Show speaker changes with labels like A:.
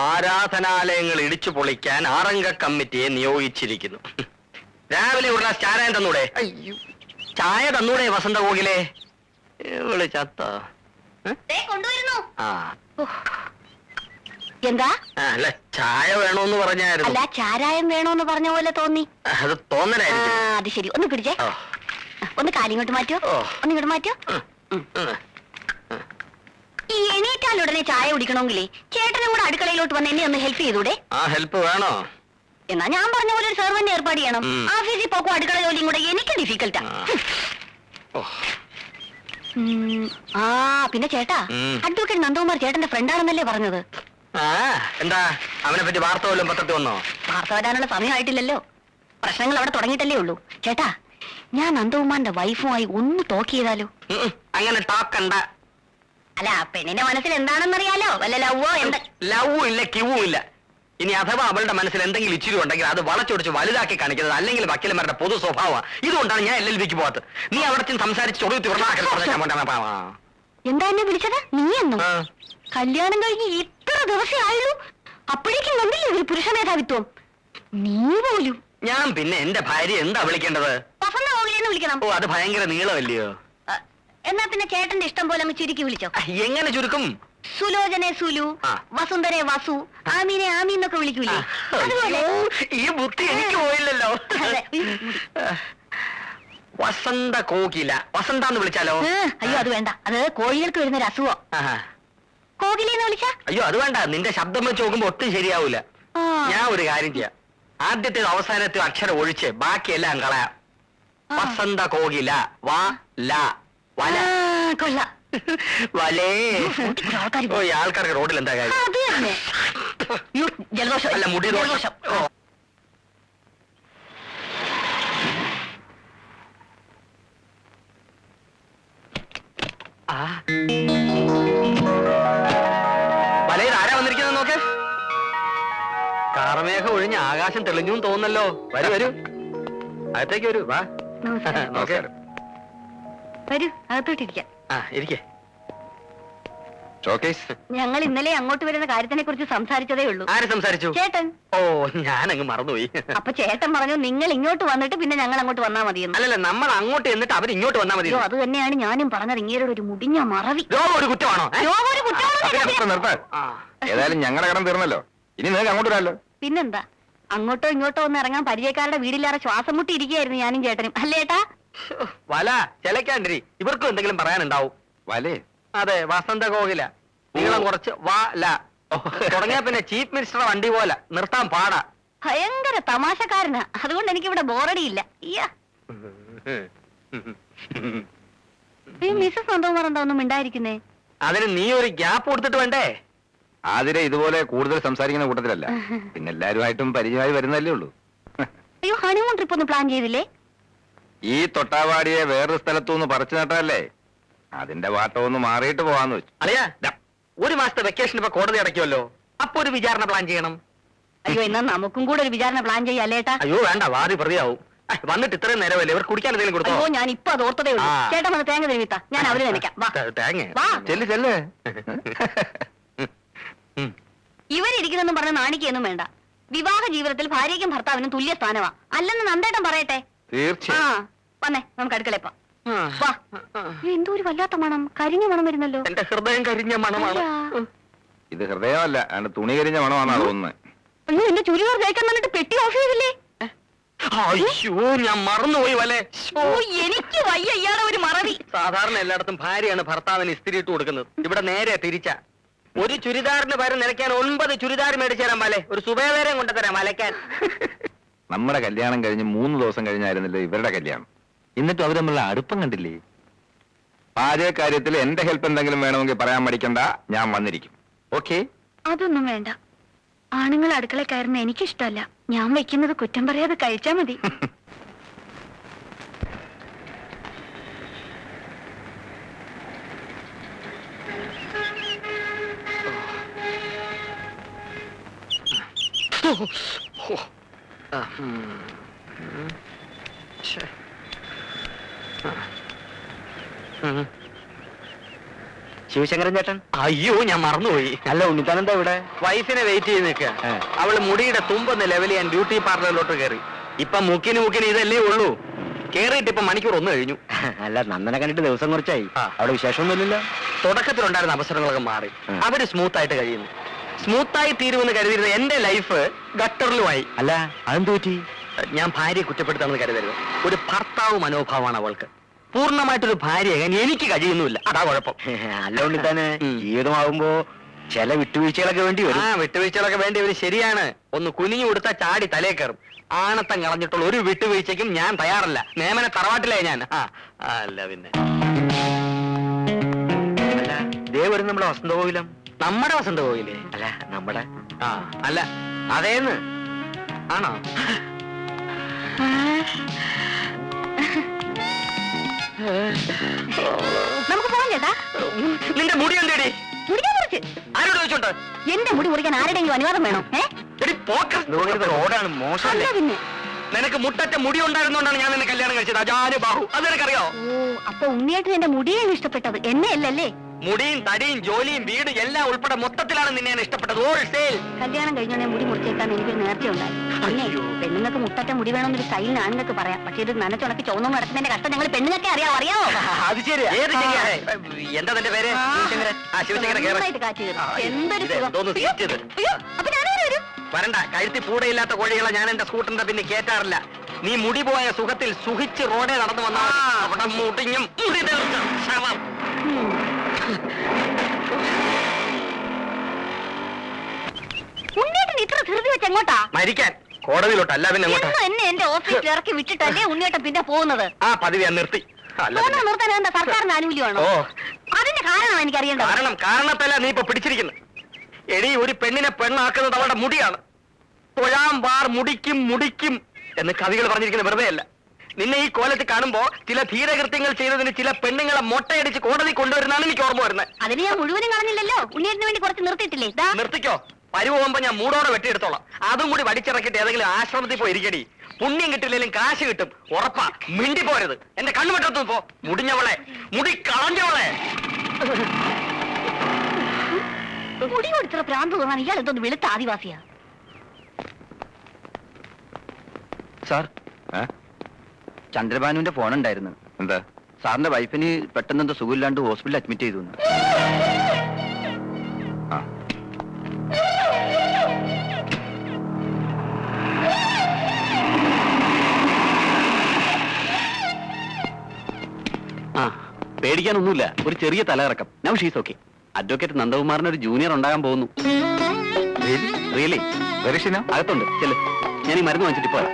A: ആരാധനാലയങ്ങൾ ഇടിച്ചു പൊളിക്കാൻ 6 കമ്മിറ്റിയെ നിയോഗിച്ചിരിക്കുന്നു. രാവിലെ ഉള്ള ചായ തന്നൂടെ? അയ്യോ, ചായ തന്നൂടെ വസന്ത കോകിലേ? ഇവള് ചത്ത.
B: എന്താ?
A: അല്ല, ചായ വേണോന്ന് പറഞ്ഞായിരുന്നു.
B: അല്ല, ചാരായം വേണോന്ന് പറഞ്ഞ പോലെ തോന്നി.
A: അത് തോന്നലായിരുന്നു.
B: അത് ശരി, ഒന്ന് പിടിച്ചേ. ഒന്ന് കാലിങ്ങോട്ട് മാറ്റോ, ഒന്ന് ഇങ്ങോട്ട് മാറ്റോ. ഈ എണീറ്റാൽ ഉടനെ ചായ കുടിക്കണമെങ്കിലേ ചേട്ടനും കൂടെ അടുക്കളയിലോട്ട് വന്ന് എന്നെ ഒന്ന് ഹെൽപ്പ് ചെയ്തൂടെ?
A: ഹെൽപ്പ് വേണോ?
B: എന്നാ ഞാൻ പറഞ്ഞ പോലെ ഒരു സെർവന്റ് ഏർപ്പാട് ചെയ്യണം. ഓഫീസിൽ പോക്കും അടുക്കള ജോലിയും കൂടെ എനിക്ക് ഡിഫിക്കൽട്ടാ. പിന്നെ ചേട്ടാ, അഡ്വക്കേറ്റ് നന്ദകുമാർ ചേട്ടന്റെ ഫ്രണ്ടാണെന്നല്ലേ പറഞ്ഞത്?
A: എന്താ അവനെ പറ്റി വാർത്ത വല്ലതും പത്രത്തിൽ വന്നോ?
B: വാർത്ത വരാനുള്ള സമയമായിട്ടില്ലല്ലോ. പ്രശ്നങ്ങൾ അവിടെ തുടങ്ങിയിട്ടല്ലേ ഉള്ളൂ. ചേട്ടാ, ഞാൻ നന്ദകുമാറിന്റെ വൈഫുമായി ഒന്ന് ടോക്ക് ചെയ്താലോ?
A: അങ്ങനെ ടോക്കണ്ട.
B: അല്ല, പെണ്ണിന്റെ മനസ്സിൽ എന്താണെന്നറിയാലോ? വല്ല ലവ്വോ?
A: ലവ്വും ഇല്ല, കിവും ഇല്ല. ഇനി അഥവാ അവളുടെ മനസ്സിൽ എന്തെങ്കിലും ഇച്ചിരി ഉണ്ടെങ്കിൽ അത് വളച്ചൊടിച്ച് വലുതാക്കി കാണിക്കുന്നത് അല്ലെങ്കിൽ വക്കീലന്മാരുടെ പൊതു സ്വഭാവമാണ്. ഇതുകൊണ്ടാണ് ഞാൻ LLBക്ക് പോകാത്തത്. നീ അവിടെ സംസാരിച്ച്
B: എന്താ എന്നെ വിളിച്ചത്? നീ എന്നോ? കല്യാണം കഴിഞ്ഞ് ഇത്ര ദിവസം ആയുള്ളൂ, അപ്പോഴേക്കും കണ്ടില്ലേ ഒരു പുരുഷ മേധാവിത്വം? നീ പോലും.
A: ഞാൻ പിന്നെ എന്റെ ഭാര്യ എന്താ വിളിക്കേണ്ടത്?
B: വസന്ത കോകിലെന്ന് വിളിക്കണം.
A: ഓ, അത് ഭയങ്കര നീളമല്ലയോ?
B: എന്നാ പിന്നെ ചേട്ടന്റെ ഇഷ്ടം പോലെ അങ്ങ് ചുരുക്കി വിളിച്ചോ.
A: എങ്ങനെ ചുരുക്കും?
B: സുലോചനെ സുലു, വസുന്ധരെ വസു, ആമീനെ ആമി എന്നൊക്കെ വിളിക്കൂലേ?
A: ഈ ബുദ്ധി എനിക്ക് പോയില്ലല്ലോ. വസന്ത കോകില, വസന്ത എന്ന് വിളിച്ചാലോ?
B: അയ്യോ, അത് വേണ്ട. അത് കോഴികൾക്ക് വരുന്ന ഒരു അസുഖം. കോകിലെന്ന് വിളിച്ചാ?
A: അയ്യോ, അത് വേണ്ട. നിന്റെ ശബ്ദം വെച്ച് നോക്കുമ്പോ ഒട്ടും ശരിയാവൂല. ഞാൻ ഒരു കാര്യം ചെയ്യാം. ആദ്യത്തെ അവസാനത്തെ അക്ഷരം ഒഴിച്ച് ബാക്കിയെല്ലാം കളയാം. വസന്ത കോകില, വാ ല വല.
B: കൊള്ളാം.
A: വലേ. ഓ, ആൾക്കാർക്ക് റോഡിൽ എന്താ കാര്യം?
B: ജലദോഷം
A: അല്ല, മുടി ദോഷം. വലയിൽ ആരാ വന്നിരിക്കുന്നത് നോക്ക്. കാർമേഘം ഒഴിഞ്ഞ് ആകാശം തെളിഞ്ഞു തോന്നല്ലോ. വരൂ വരൂ, അകത്തേക്ക് വരൂ. വാ. നമസ്കാരം.
B: വരൂ, അകത്തോട്ടിരിക്കാം.
A: ഇരിക്കേ.
B: ഞങ്ങൾ ഇന്നലെ അങ്ങോട്ട് വരുന്ന കാര്യത്തിനെ കുറിച്ച് സംസാരിച്ചതേ ഉള്ളൂ.
A: ആര് സംസാരിച്ചു?
B: ചേട്ടൻ.
A: ഓ, ഞാനങ്ങ് മറന്നുപോയി.
B: അപ്പൊ ചേട്ടൻ പറഞ്ഞു നിങ്ങൾ ഇങ്ങോട്ട് വന്നിട്ട് പിന്നെ ഞങ്ങൾ അങ്ങോട്ട് വന്നാ മതിയെന്ന്.
A: അല്ലല്ല, നമ്മൾ അങ്ങോട്ട് എന്നിട്ട് അവർ ഇങ്ങോട്ട് വന്നാ മതി.
B: അത് തന്നെയാണ് ഞാനും പറഞ്ഞത്. ഇങ്ങേരുടെ ഒരു മുടിഞ്ഞ മറവി.
A: ഒരു കുറ്റമാണോ?
C: ഏതായാലും ഞങ്ങളുടെ കടം തീർന്നല്ലോ. ഇനി നിങ്ങൾക്ക് അങ്ങോട്ട് വരാമല്ലോ.
B: പിന്നെന്താ, അങ്ങോട്ടോ ഇങ്ങോട്ടോ ഒന്ന് ഇറങ്ങാൻ പരിചയക്കാരുടെ വീടില്ലാതെ ശ്വാസം മുട്ടി ഇരിക്കുകയായിരുന്നു ഞാനും ചേട്ടനും. അല്ലേ ഏട്ടാ?
A: വല ചിലക്കാണ്ടിരി, ഇവർക്കും എന്തെങ്കിലും പറയാനുണ്ടാവും.
C: വലേ?
A: അതെ, വസന്ത കോകില. നീളം കുറച്ച് വല തുടങ്ങിയ പിന്നെ ചീഫ് മിനിസ്റ്റർ വണ്ടി പോലെ നിർത്താൻ പാടാ.
B: ഭയങ്കര തമാശക്കാരനാ. അതുകൊണ്ട് എനിക്കിവിടെ ബോറടിയില്ല. മിസ്സസ് നന്ദകുമാർ എന്താ ഒന്നും മിണ്ടായിരിക്കുന്നേ?
A: അതിന് നീ ഒരു ഗ്യാപ്പ് കൊടുത്തിട്ട് വേണ്ടേ?
C: ആതിരെ ഇതുപോലെ കൂടുതൽ സംസാരിക്കുന്ന കൂട്ടത്തിലല്ല. പിന്നെ എല്ലാരുമായിട്ടും പരിചയമായി വരുന്നല്ലേ ഉള്ളൂ.
B: അയ്യോ, ഹണിമൂൺ ട്രിപ്പ് ഒന്ന് പ്ലാൻ ചെയ്തില്ലേ?
C: ഈ തൊട്ടാവാടിയെ വേറൊരു സ്ഥലത്തുനിന്ന് പറിച്ചു നട്ടല്ലേ, അതിന്റെ വാട്ടം ഒന്ന് മാറിയിട്ട് പോവാന്ന് വെച്ചു.
A: അറിയാ, ഒരു മാസത്തെ വെക്കേഷൻ ഇപ്പൊ കോടതി അടയ്ക്കുമല്ലോ, അപ്പൊ ഒരു വിചാരണ പ്ലാൻ ചെയ്യണം.
B: അയ്യോ, എന്നാ നമുക്കും കൂടെ ഒരു വിചാരണ പ്ലാൻ ചെയ്യാല്ലേട്ടാ?
A: അയ്യോ വേണ്ട, വാദി പ്രതിയാവും. വന്നിട്ട് ഇത്രയും നേരമല്ലേ, ഇവർ കുടിക്കാൻ എന്തെങ്കിലും കൊടുത്തോ?
B: അയ്യോ, ഞാൻ ഇപ്പൊ അത് ഓർത്തതേ ഉള്ളൂ. ചേട്ടൻ വന്ന് തേങ്ങ തെരുവിത്താ, ഞാൻ അവര് നനയ്ക്കാം.
C: ചെല്ല് ചെല്ല്.
B: ഇവരിയ്ക്കുന്നെന്നും പറഞ്ഞ നാണിക്കൊന്നും വേണ്ട. വിവാഹ ജീവിതത്തിൽ ഭാര്യയ്ക്കും ഭർത്താവിനും തുല്യ സ്ഥാനമാ. അല്ലെന്ന് നന്ദേട്ടൻ പറയട്ടെ.
C: തീർച്ചയായും.
B: വന്നേ, നമുക്ക് അടുക്കളയപ്പോ. എന്തോ ഒരു വല്ലാത്ത മണം, കരിഞ്ഞ മണം വരുന്നല്ലോ.
A: എന്റെ ഹൃദയം കരിഞ്ഞ മണമാണ്.
C: ഇത് ഹൃദയമല്ല, തുണി കരിഞ്ഞ മണമാണെന്നാ തോന്നുന്നത്.
B: അയ്യോ, എന്റെ ചുരിദാർ തേക്കാൻ വന്നിട്ട് പെട്ടി ഓഫ് ചെയ്തില്ലേ?
A: അയ്യോ, ഞാൻ മറന്നുപോയി വലേ.
B: എനിക്ക് വയ്യ ഇയാളെ ഒരു മറവി.
A: സാധാരണ എല്ലായിടത്തും ഭാര്യയാണ് ഭർത്താവിന് ഇസ്തിരി ഇട്ട് കൊടുക്കുന്നത്. ഇവിടെ നേരെ തിരിച്ച. ഒരു ചുരിദാറിന് പകരം നിലയ്ക്കാൻ 9 ചുരിദാർ മേടിച്ചു തരാൻ വലേ. ഒരു സുബേദാരം കൊണ്ടുതരാം അലക്കാൻ.
C: നമ്മുടെ കല്യാണം കഴിഞ്ഞ് 3 ദിവസം കഴിഞ്ഞായിരുന്നില്ല ഇവരുടെ കല്യാണം. എന്നിട്ടും അവർ തമ്മിലുള്ള അടുപ്പം കണ്ടില്ലേ? പാചക കാര്യത്തിൽ എന്റെ ഹെൽപ്പ് എന്തെങ്കിലും വേണമെങ്കിൽ പറയാൻ മടിക്കണ്ട, ഞാൻ വന്നിരിക്കും. ഓക്കെ?
B: അതൊന്നും വേണ്ട. ആണുങ്ങൾ അടുക്കള കയറുന്ന എനിക്കിഷ്ടമല്ല. ഞാൻ വെക്കുന്നത് കുറ്റം പറയാതെ കഴിച്ചാ മതി.
A: ശിവശങ്കരൻ ചേട്ടൻ? അയ്യോ, ഞാൻ മറന്നുപോയി. അല്ല, ഉണ്ണിത്താനെന്താ ഇവിടെ? വൈഫിനെ വെയിറ്റ് ചെയ്ത് നിൽക്കുക. അവള് മുടിയുടെ തുമ്പൊന്ന് ലെവൽ ചെയ്യാൻ ബ്യൂട്ടി പാർലറിലോട്ട് കയറി. ഇപ്പൊ മുക്കിന് ഇതല്ലേ ഉള്ളൂ. കേറിയിട്ട് ഇപ്പൊ മണിക്കൂർ 1 കഴിഞ്ഞു. അല്ല, നന്ദനെ കണ്ടിട്ട് ദിവസം കുറച്ചായി. അവിടെ വിശേഷമൊന്നുമില്ലല്ലോ. തുടക്കത്തിലുണ്ടായിരുന്ന അവസരങ്ങളൊക്കെ മാറി. അവര് സ്മൂത്ത് ആയിട്ട് കഴിയുന്നു. സ്മൂത്തായി തീരുമെന്ന് കരുതിയിരുന്ന എന്റെ ലൈഫ് ഗട്ടറിലുമായി. അല്ല, അതെന്ത് പറ്റി? ഞാൻ ഭാര്യയെ കുറ്റപ്പെടുത്താമെന്ന് കരുതരുത്. ഒരു ഭർത്താവ് മനോഭാവമാണ് അവൾക്ക്. പൂർണ്ണമായിട്ടൊരു ഭാര്യയാകാൻ എനിക്ക് കഴിയുന്നുമില്ല. അതാ കുഴപ്പം. അല്ലോണ്ട് തന്നെ ജീവിതമാകുമ്പോ ചില വിട്ടുവീഴ്ചകളൊക്കെ വേണ്ടി വരും. വിട്ടുവീഴ്ചകളൊക്കെ വേണ്ടി വരും, ശരിയാണ്. ഒന്ന് കുനിഞ്ഞു കൊടുത്താൽ ചാടി തലേ കയറും. ആണത്തം കളഞ്ഞിട്ടുള്ള ഒരു വിട്ടുവീഴ്ചയ്ക്കും ഞാൻ തയ്യാറല്ല. നേമനെ തറവാട്ടിലേ ഞാൻ. അല്ല പിന്നെ അല്ല, ദേ വരും നമ്മുടെ വസന്തകോവിലം. നമ്മുടെ വസന്തകോവിലേ? അല്ല, നമ്മുടെ. അല്ല, അതേന്ന്. ആണോ?
B: നമുക്ക് പോകാൻ ചേട്ടാ.
A: നിന്റെ മുടി എന്തേടി?
B: മുടിക്കാൻ മുറിച്ച്.
A: ആരോട് ചോദിച്ചോണ്ട്?
B: എന്റെ മുടി മുറിക്കാൻ ആരുടെയെങ്കിലും അനുവാദം വേണോ?
A: റോഡാണ് മോശമല്ലേ?
B: പിന്നെ
A: നിനക്ക് മുട്ടറ്റ മുടി ഉണ്ടായിരുന്നോണ്ടാണ് ഞാൻ നിന്നെ കല്യാണം കഴിച്ചത്. അജാന് ബാഹു, അത് നിനക്കറിയോ?
B: ഓ, അപ്പൊ ഉണ്ണിയേട്ടൻ എന്റെ മുടിയാണ് ഇഷ്ടപ്പെട്ടത്, എന്നെ അല്ലല്ലേ?
A: മുടിയും തടിയും ജോലിയും വീടും എല്ലാം ഉൾപ്പെടെ മൊത്തത്തിലാണ് നിന്നെ ഞാൻ ഇഷ്ടപ്പെട്ടത്. ഹോൾസെയിൽ.
B: കല്യാണം കഴിഞ്ഞോടെ മുടി മുറിച്ചേക്കാൻ എനിക്കൊരു നേർച്ച ഉണ്ടായി. പിന്നെ പെണ്ണുങ്ങൾക്ക് മുട്ടറ്റ മുടി വേണമെന്നൊരു സ്റ്റൈലിന് ആണുങ്ങൾക്ക് പറയാം. പക്ഷെ ഇത് നനച്ചുണക്കി ചുവന്നു നടക്കുന്നതിന്റെ കഷ്ടം ഞങ്ങൾ പെണ്ണുങ്ങൾക്ക് അറിയാവോ?
A: അത് ശരി. ഏത് ശരിയാണ്? എന്താ തന്റെ പേര്?
B: നന്നായിട്ട് കാറ്റ് കയറും. എന്തൊരു സുഖം. അയ്യോ, അപ്പൊ ഞാനേ വരും.
A: വരണ്ട. കഴുത്തി പൂടയില്ലാത്ത കോഴികളെ ഞാൻ എന്റെ സ്കൂട്ടറിന്റെ പിന്നെ കേറ്റാറില്ല. നീ മുടി പോയ സുഖത്തിൽ സുഖിച്ച് റോഡേ നടന്നു വന്നാൽ അവിടെ മുടിഞ്ഞും മുടി തെറിച്ച് ശവം.
B: ഉണ്ണിയേട്ടൻ ഇത്ര ധൃതി വെച്ച് എങ്ങോട്ടാ?
A: മരിക്കാൻ. കോടതിയിലോട്ടല്ല, പിന്നെ എങ്ങോട്ടാ?
B: എന്നെ എന്റെ ഓഫീസിൽ ഇറക്കി വിട്ടിട്ടല്ലേ ഉണ്ണിയേട്ടൻ പിന്നെ പോകുന്നത്?
A: പതിവ് ഞാൻ നിർത്തി.
B: നിർത്താൻ എന്താ സർക്കാരിന്റെ ആനുകൂല്യമാണോ? അതിന്റെ കാരണം എനിക്കറിയേണ്ടത്.
A: കാരണത്തല്ല നീ ഇപ്പൊ പിടിച്ചിരിക്കുന്നു. എടി, ഒരു പെണ്ണിനെ പെണ്ണാക്കുന്നത് അവളുടെ മുടിയാണ്. തൊഴാം വാർ മുടിക്കും മുടിക്കും എന്ന് കവികൾ പറഞ്ഞിരിക്കുന്നത് വെറുതെ അല്ല. നിന്നെ ഈ കോലത്തിൽ കാണുമ്പോ ചില ധീരകൃത്യങ്ങൾ ചെയ്തതിന് ചില പെണ്ണുങ്ങളെ മൊട്ടയടിച്ച് കോടതി കൊണ്ടുവരുന്നതാണ് എനിക്ക് ഓർമ്മ വരുന്നത്.
B: അതിന് ഞാൻ മുഴുവനും കളഞ്ഞില്ലല്ലോ. ഉണ്ണിയേട്ടന് വേണ്ടി കുറച്ച് നിർത്തിയിട്ടില്ലേ?
A: നിർത്തിക്കോ. പരുവുമ്പോ ഞാൻ മൂടോടെ വെട്ടിയെടുത്തോളാം. അതും കൂടി വടിച്ചിറക്കിട്ട് ഏതെങ്കിലും ആശ്രമത്തിൽ പോയി ഇരിക്കടി. പുണ്യം കിട്ടില്ലെങ്കിലും കാശ് കിട്ടും, ഉറപ്പാ. മിണ്ടി പോരുത്. എന്റെ കണ്ണു വെട്ടത്തു പോ. മുടിഞ്ഞവളെ, മുടി കളഞ്ഞവളെ.
B: മുടി കൊടുത്ത പ്രാന്ത് തോന്നാൻ ഇയാൾ എന്തോന്ന് വെളുത്ത ആദിവാസിയാ?
D: സാർ, ചന്ദ്രബാനുവിന്റെ ഫോൺ ഉണ്ടായിരുന്നു.
C: എന്താ?
D: സാറിന്റെ വൈഫിന് പെട്ടെന്ന് എന്തോ സുഖമില്ലാണ്ട് ഹോസ്പിറ്റലിൽ അഡ്മിറ്റ് ചെയ്തു.
A: പേടിക്കാനൊന്നുമില്ല, ഒരു ചെറിയ തലയിറക്കം. Now she's okay. അഡ്വക്കേറ്റ് നന്ദകുമാറിന് ഒരു ജൂനിയർ ഉണ്ടാകാൻ പോകുന്നു. റിയലി?
C: വെരിഷിനോ?
A: അകത്തുണ്ട്. ചെല്ല്, ഞാൻ ഈ മരുന്ന് വാങ്ങിച്ചിട്ട് പോരാ.